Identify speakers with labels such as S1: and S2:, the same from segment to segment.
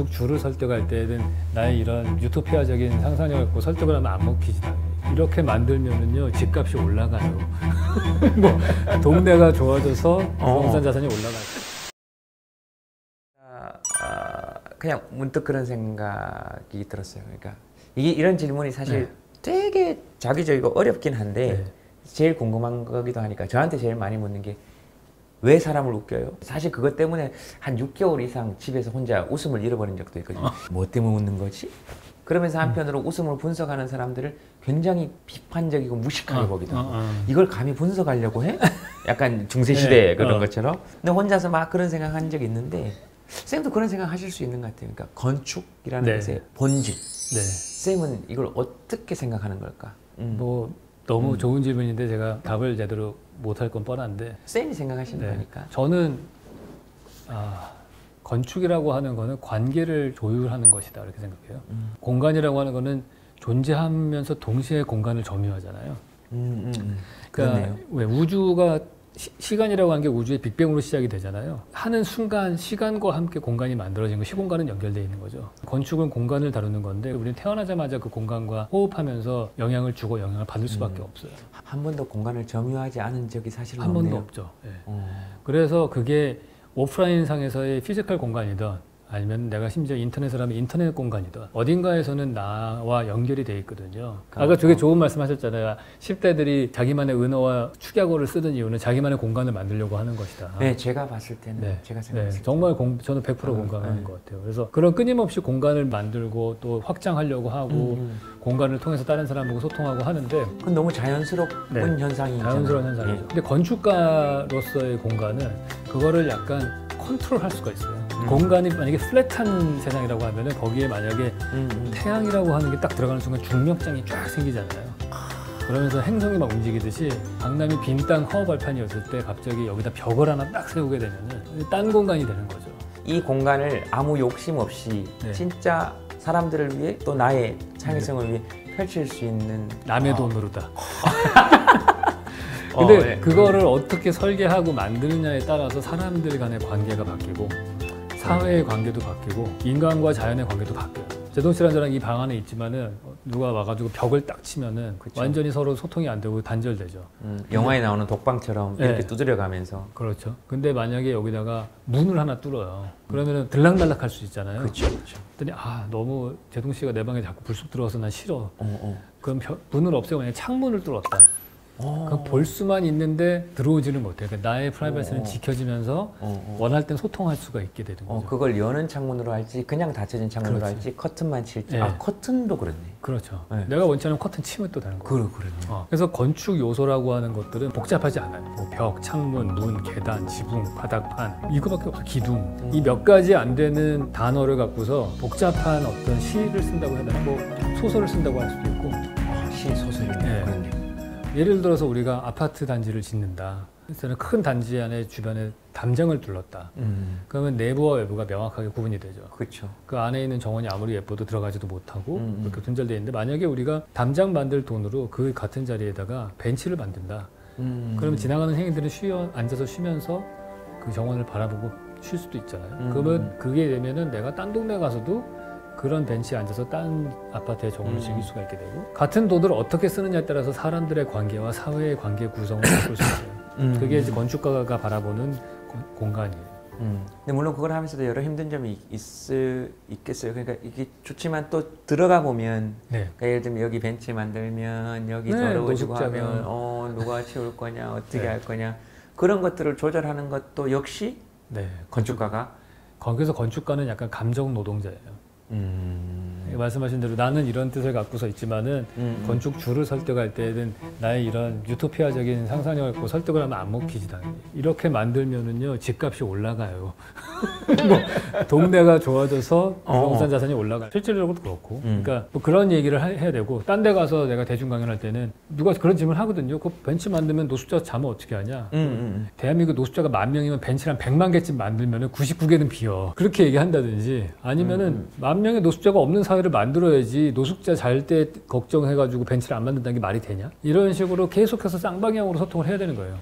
S1: 건축 주를 설득할 때는 나의 이런 유토피아적인 상상력을 갖고 설득을 하면 안 먹히지. 이렇게 만들면은요 집값이 올라가요. 뭐 동네가 좋아져서 부동산 자산이 올라가요.
S2: 그냥 문득 그런 생각이 들었어요. 그러니까 이런 질문이 사실 되게 자기적이고 어렵긴 한데 제일 궁금한 거기도 하니까 저한테 제일 많이 묻는 게 왜 사람을 웃겨요? 사실 그것 때문에 한 6개월 이상 집에서 혼자 웃음을 잃어버린 적도 있거든요. 뭐 때문에 웃는 거지? 그러면서 한편으로 웃음을 분석하는 사람들을 굉장히 비판적이고 무식하게 보기도 하고 이걸 감히 분석하려고 해? 약간 중세시대 그런 것처럼. 근데 혼자서 막 그런 생각한 적이 있는데 쌤도 그런 생각 하실 수 있는 것 같아요. 그러니까 건축이라는 것의 본질. 쌤은 이걸 어떻게 생각하는 걸까?
S1: 뭐 너무 좋은 질문인데 제가 답을 제대로 못할 건 뻔한데
S2: 쌤이 생각하시는 거니까.
S1: 저는 건축이라고 하는 거는 관계를 조율하는 것이다 이렇게 생각해요. 공간이라고 하는 거는 존재하면서 동시에 공간을 점유하잖아요. 그러니까 왜 우주가 시간이라고 하는 게 우주의 빅뱅으로 시작이 되잖아요. 하는 순간 시간과 함께 공간이 만들어진 거, 시공간은 연결되어 있는 거죠. 건축은 공간을 다루는 건데 우리는 태어나자마자 그 공간과 호흡하면서 영향을 주고 영향을 받을 수밖에 없어요.
S2: 한 번도 공간을 점유하지 않은 적이 사실
S1: 한 번도 없죠. 그래서 그게 오프라인 상에서의 피지컬 공간이든 아니면 내가 심지어 인터넷을 하면 인터넷 공간이든 어딘가에서는 나와 연결이 돼 있거든요. 아까 되게 좋은 말씀 하셨잖아요. 10대들이 자기만의 은어와 축약어를 쓰는 이유는 자기만의 공간을 만들려고 하는 것이다.
S2: 네, 제가 봤을 때는 제가 생각했을 때
S1: 정말 저는 100% 공감하는 것 같아요. 그래서 그런 끊임없이 공간을 만들고 또 확장하려고 하고 공간을 통해서 다른 사람하고 소통하고 하는데
S2: 그건 너무 자연스러운 현상이잖아요.
S1: 자연스러운 현상이죠. 근데 건축가로서의 공간은 그거를 약간 컨트롤할 수가 있어요. 공간이 만약에 플랫한 세상이라고 하면은 거기에 만약에 태양이라고 하는 게 딱 들어가는 순간 중력장이 쫙 생기잖아요. 그러면서 행성이 막 움직이듯이 강남이 빈 땅 허허 발판이었을 때 갑자기 여기다 벽을 하나 딱 세우게 되면은 딴 공간이 되는 거죠.
S2: 이 공간을 아무 욕심 없이 진짜 사람들을 위해 또 나의 창의성을 위해 펼칠 수 있는
S1: 남의 돈으로다. 근데 그거를 어떻게 설계하고 만드느냐에 따라서 사람들 간의 관계가 바뀌고 사회의 관계도 바뀌고 인간과 자연의 관계도 바뀌어요. 제동 씨랑 저랑 이 방 안에 있지만은 누가 와가지고 벽을 딱 치면은 완전히 서로 소통이 안 되고 단절되죠.
S2: 영화에 나오는 독방처럼 이렇게 두드려가면서.
S1: 그렇죠. 근데 만약에 여기다가 문을 하나 뚫어요. 그러면은 들락날락할 수 있잖아요.
S2: 그렇죠.
S1: 그랬더니 너무 제동 씨가 내 방에 자꾸 불쑥 들어와서 난 싫어. 그럼 문을 없애고 그냥 창문을 뚫었다. 그럼 볼 수만 있는데 들어오지는 못해요. 그러니까 나의 프라이버시는 지켜지면서 원할 땐 소통할 수가 있게 되는 거죠.
S2: 그걸 여는 창문으로 할지 그냥 닫혀진 창문으로 할지 커튼만 칠지. 커튼도 그렇네.
S1: 그렇죠. 내가 원치 않으면 커튼 치면 또 다른 거예요.
S2: 그러네.
S1: 그래서 건축 요소라고 하는 것들은 복잡하지 않아요. 뭐 벽, 창문, 문, 계단, 지붕, 바닥판 이거밖에 없어요. 기둥. 이 몇 가지 안 되는 단어를 갖고서 복잡한 어떤 시를 쓴다고 해야 되나? 뭐 소설을 쓴다고 할 수도 있고.
S2: 시, 소설이 그렇네.
S1: 예를 들어서 우리가 아파트 단지를 짓는다. 그래서 큰 단지 안에 주변에 담장을 둘렀다. 그러면 내부와 외부가 명확하게 구분이 되죠.
S2: 그렇죠.
S1: 그 안에 있는 정원이 아무리 예뻐도 들어가지도 못하고 그렇게 분절되어 있는데 만약에 우리가 담장 만들 돈으로 그 같은 자리에다가 벤치를 만든다. 그러면 지나가는 행인들은 앉아서 쉬면서 그 정원을 바라보고 쉴 수도 있잖아요. 그러면 그게 되면은 내가 딴 동네 가서도 그런 벤치에 앉아서 딴 아파트의 정원을 즐길 수가 있게 되고 같은 돈을 어떻게 쓰느냐에 따라서 사람들의 관계와 사회의 관계 구성을 바꿀 수 있어요. 그게 이제 건축가가 바라보는 공간이에요.
S2: 근데 물론 그걸 하면서도 여러 힘든 점이 있겠어요. 그러니까 이게 좋지만 또 들어가 보면 그러니까 예를 들면 여기 벤치 만들면 여기 더러워지고 하면 누가 치울 거냐 어떻게 할 거냐 그런 것들을 조절하는 것도 역시 건축가가
S1: 거기서 건축가는 약간 감정 노동자예요. 말씀하신 대로 나는 이런 뜻을 갖고서 있지만은 건축주를 설득할 때는 나의 이런 유토피아적인 상상력을 갖고 설득을 하면 안 먹히지 당연히. 이렇게 만들면은요 집값이 올라가요. 뭐 동네가 좋아져서 부동산 자산이 올라가요. 실질적으로도 그렇고. 그러니까 뭐 그런 얘기를 해야 되고 딴 데 가서 내가 대중 강연할 때는 누가 그런 질문을 하거든요. 그 벤치 만들면 노숙자 잠을 어떻게 하냐. 대한민국 노숙자가 10,000명이면 벤치를 한 100만 개쯤 만들면은 99개는 비어. 그렇게 얘기한다든지 아니면은 10,000명의 노숙자가 없는 사회를 만들어야지 노숙자 잘 때 걱정해가지고 벤치를 안 만든다는 게 말이 되냐? 이런 식으로 계속해서 쌍방향으로 소통을 해야 되는 거예요.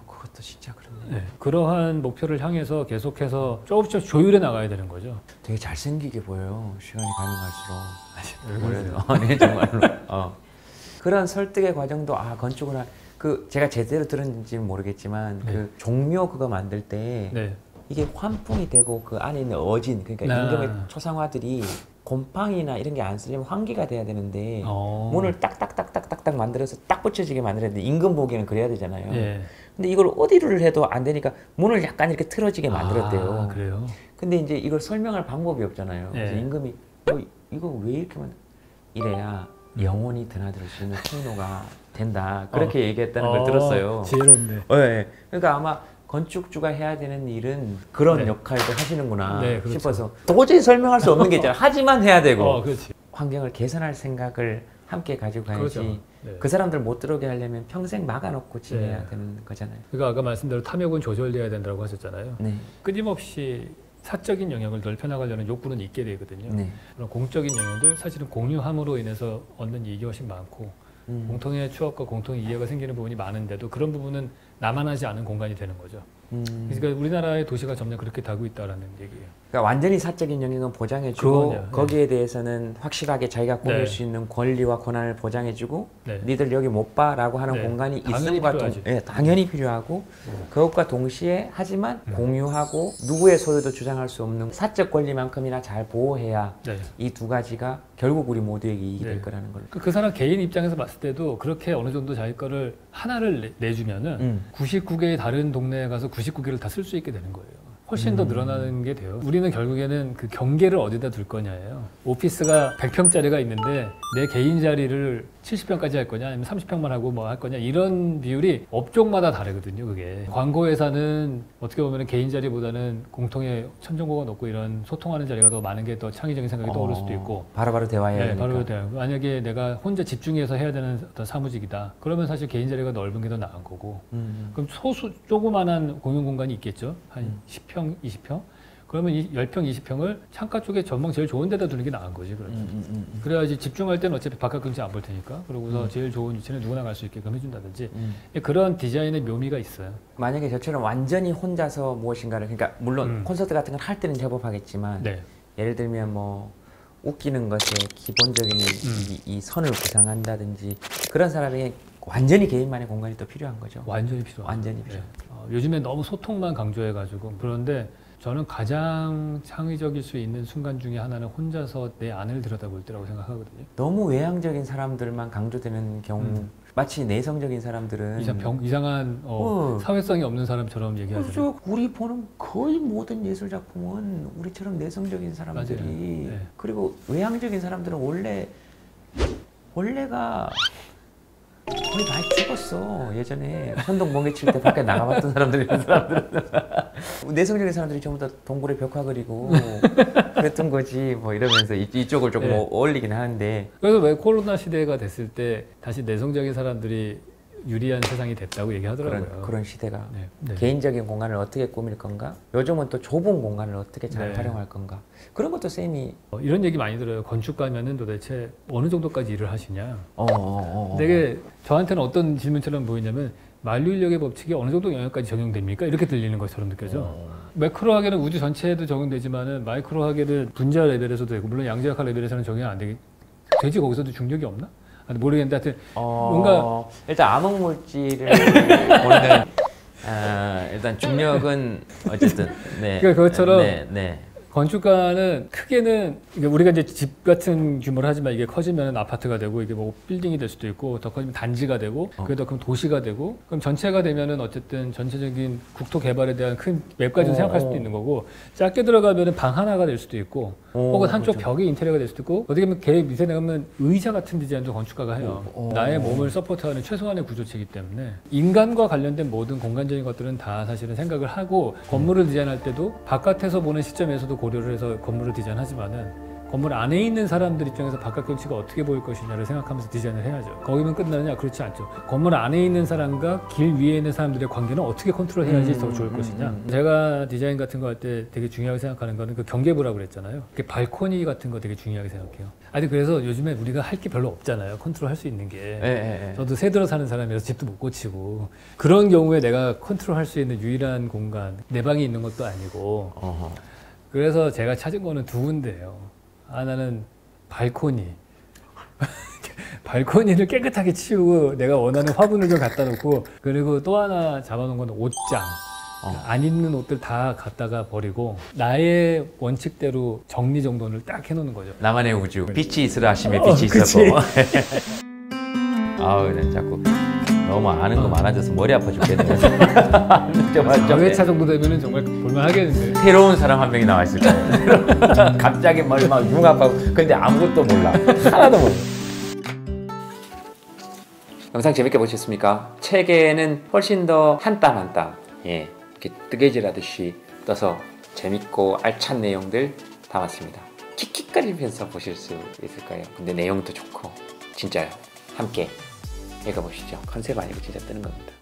S2: 그것도 진짜 그렇네요.
S1: 네. 그러한 목표를 향해서 계속해서 조금씩 조율해 나가야 되는 거죠.
S2: 되게 잘생기게 보여요. 시간이 가면 갈수록.
S1: 왜 그러세요?
S2: 네, 정말로. 그런 설득의 과정도 건축은 제가 제대로 들었는지는 모르겠지만
S1: 네.
S2: 그 종묘 그거 만들 때
S1: 네.
S2: 이게 환풍이 되고 그 안에 있는 어진 그러니까 임금의 초상화들이 곰팡이나 이런 게 안 쓰려면 환기가 돼야 되는데 문을 딱딱딱딱딱딱 만들어서 딱 붙여지게 만들어야 되는데 임금 보기에는 그래야 되잖아요.
S1: 예.
S2: 근데 이걸 어디를 해도 안 되니까 문을 약간 이렇게 틀어지게 만들었대요.
S1: 그래요?
S2: 근데 이제 이걸 설명할 방법이 없잖아요.
S1: 예.
S2: 그래서 임금이 이거 왜 이렇게 이래야 영원히 드나들 수 있는 통로가 된다. 그렇게 얘기했다는 걸 들었어요.
S1: 지혜롭네.
S2: 네. 그러니까 아마 건축주가 해야 되는 일은 그런
S1: 네.
S2: 역할도 하시는구나
S1: 네, 그렇죠.
S2: 싶어서 도저히 설명할 수 없는 게 있잖아요. 하지만 해야 되고
S1: 그렇지.
S2: 환경을 개선할 생각을 함께 가지고 가야지.
S1: 그렇죠. 네.
S2: 그 사람들 못 들어오게 하려면 평생 막아놓고 지내야
S1: 네.
S2: 되는 거잖아요.
S1: 그러니까 아까 말씀대로 탐욕은 조절돼야 된다고 하셨잖아요.
S2: 네.
S1: 끊임없이 사적인 영역을 넓혀나가려는 욕구는 있게 되거든요.
S2: 네.
S1: 그런 공적인 영역들 사실은 공유함으로 인해서 얻는 이익이 훨씬 많고 공통의 추억과 공통의 이해가 생기는 부분이 많은데도 그런 부분은 나만하지 않은 공간이 되는 거죠. 그러니까 우리나라의 도시가 점점 그렇게 되고 있다는 얘기예요.
S2: 그러니까 완전히 사적인 영역은 보장해주고
S1: 그럼요.
S2: 거기에 대해서는 확실하게 자기가 꾸밀
S1: 네.
S2: 수 있는 권리와 권한을 보장해주고
S1: 네.
S2: 니들 여기 못 봐라고 하는
S1: 네.
S2: 공간이
S1: 당연히
S2: 있음과
S1: 필요하지.
S2: 당연히 필요하고 그것과 동시에 하지만 공유하고 누구의 소유도 주장할 수 없는 사적 권리만큼이나 잘 보호해야
S1: 네.
S2: 이 두 가지가 결국 우리 모두에게 이익이
S1: 네.
S2: 될 거라는 걸.
S1: 그 사람 개인 입장에서 봤을 때도 그렇게 어느 정도 자기 거를 하나를 내주면은 99개의 다른 동네에 가서 99개를 다 쓸 수 있게 되는 거예요. 훨씬 더 늘어나는 게 돼요. 우리는 결국에는 그 경계를 어디다 둘 거냐예요. 오피스가 100평짜리가 있는데 내 개인 자리를 70평까지 할 거냐 아니면 30평만 하고 뭐 할 거냐 이런 비율이 업종마다 다르거든요. 그게 광고회사는 어떻게 보면 개인 자리보다는 공통의 천정고가 높고 이런 소통하는 자리가 더 많은 게 더 창의적인 생각이 떠오를 수도 있고
S2: 바로바로 대화해야
S1: 네,
S2: 되니까.
S1: 바로 대화하고 만약에 내가 혼자 집중해서 해야 되는 어떤 사무직이다. 그러면 사실 개인 자리가 넓은 게 더 나은 거고 그럼 조그만한 공용 공간이 있겠죠. 한 10평, 20평. 그러면 이 10평, 20평을 창가 쪽에 전망 제일 좋은 데다 두는 게 나은 거지. 그러면. 그래야지 집중할 때는 어차피 바깥 근처 안 볼 테니까. 그러고서 제일 좋은 위치는 누구나 갈 수 있게끔 해준다든지. 그런 디자인의 묘미가 있어요.
S2: 만약에 저처럼 완전히 혼자서 무엇인가를 그러니까 물론 콘서트 같은 걸 할 때는 제법 하겠지만
S1: 네.
S2: 예를 들면 뭐 웃기는 것에 기본적인 이 선을 구상한다든지 그런 사람이 완전히 개인만의 공간이 또 필요한 거죠.
S1: 완전히 필요하죠.
S2: 완전히 필요.
S1: 요즘에 너무 소통만 강조해가지고 그런데 저는 가장 창의적일 수 있는 순간 중에 하나는 혼자서 내 안을 들여다볼 때라고 생각하거든요.
S2: 너무 외향적인 사람들만 강조되는 경우 마치 내성적인 사람들은
S1: 이상한 사회성이 없는 사람처럼 얘기하잖아요.
S2: 그렇죠. 우리 보는 거의 모든 예술 작품은 우리처럼 내성적인 사람들이
S1: 네.
S2: 그리고 외향적인 사람들은 원래가 거의 많이 죽었어. 예전에 선동 멍게 칠 때 밖에 나가봤던 사람들은 내성적인 사람들이 전부 다 동굴에 벽화 그리고 그랬던 거지 뭐 이러면서 이쪽을 조금 어울리긴 하는데
S1: 그래서 왜 코로나 시대가 됐을 때 다시 내성적인 사람들이 유리한 세상이 됐다고 얘기하더라고요.
S2: 그런 시대가
S1: 네.
S2: 개인적인 공간을 어떻게 꾸밀 건가? 요즘은 또 좁은 공간을 어떻게 잘
S1: 네.
S2: 활용할 건가? 그런 것도 쌤이
S1: 이런 얘기 많이 들어요. 건축가면은 도대체 어느 정도까지 일을 하시냐?
S2: 근데
S1: 되게 저한테는 어떤 질문처럼 보이냐면 만류인력의 법칙이 어느 정도 영역까지 적용됩니까? 이렇게 들리는 것처럼 느껴져. 매크로하게는 우주 전체에도 적용되지만은 마이크로하게는 분자 레벨에서도 되고 물론 양자역학 레벨에서는 적용 안 되지 거기서도 중력이 없나? 모르겠는데 하여튼 뭔가
S2: 일단 암흑 물질을 보는 일단 중력은 어쨌든
S1: 그러니까 그것처럼
S2: 네.
S1: 건축가는 크게는 우리가 이제 집 같은 규모를 하지만 이게 커지면 아파트가 되고 이게 뭐 빌딩이 될 수도 있고 더 커지면 단지가 되고 그게 더 크면 도시가 되고 그럼 전체가 되면은 어쨌든 전체적인 국토 개발에 대한 큰 맵까지는 생각할 수도 있는 거고 작게 들어가면은 방 하나가 될 수도 있고 혹은 한쪽
S2: 그렇죠.
S1: 벽에 인테리어가 될 수도 있고 어떻게 보면 개 밑에 나가면 의자 같은 디자인도 건축가가 해요. 나의 몸을 서포트하는 최소한의 구조체이기 때문에 인간과 관련된 모든 공간적인 것들은 다 사실은 생각을 하고 건물을 디자인할 때도 바깥에서 보는 시점에서도 고려를 해서 건물을 디자인하지만은 건물 안에 있는 사람들 입장에서 바깥 경치가 어떻게 보일 것이냐를 생각하면서 디자인을 해야죠. 거기만 끝나느냐? 그렇지 않죠. 건물 안에 있는 사람과 길 위에 있는 사람들의 관계는 어떻게 컨트롤해야지 더 좋을 것이냐. 제가 디자인 같은 거 할 때 되게 중요하게 생각하는 거는 그 경계부라고 그랬잖아요. 그 발코니 같은 거 되게 중요하게 생각해요. 아니 그래서 요즘에 우리가 할 게 별로 없잖아요. 컨트롤 할 수 있는 게. 저도 새 들어 사는 사람이라서 집도 못 고치고 그런 경우에 내가 컨트롤 할 수 있는 유일한 공간 내 방이 있는 것도 아니고 그래서 제가 찾은 거는 두 군데예요. 하나는 발코니. 발코니를 깨끗하게 치우고 내가 원하는 화분을 좀 갖다 놓고 그리고 또 하나 잡아놓은 건 옷장. 안 입는 옷들 다 갖다가 버리고 나의 원칙대로 정리정돈을 딱 해놓는 거죠.
S2: 나만의 우주. 빛이 있으라 하시면 빛이 있었고. 아우, 난 자꾸 너무 아는 거 많아져서 머리 아파 죽겠네.
S1: 4회차 정도 되면 정말 볼만하겠는데.
S2: 새로운 사람 한 명이 나와 있을 거예요. 갑자기 머리 막 융합하고 근데 아무것도 몰라. 하나도 몰라. 영상 재밌게 보셨습니까? 책에는 훨씬 더 한 땀 한 땀 이렇게 뜨개질하듯이 떠서 재밌고 알찬 내용들 담았습니다. 킥킥거리면서 보실 수 있을 거예요. 근데 내용도 좋고 진짜요. 함께 읽어보시죠. 컨셉 아니고 진짜 뜨는 겁니다.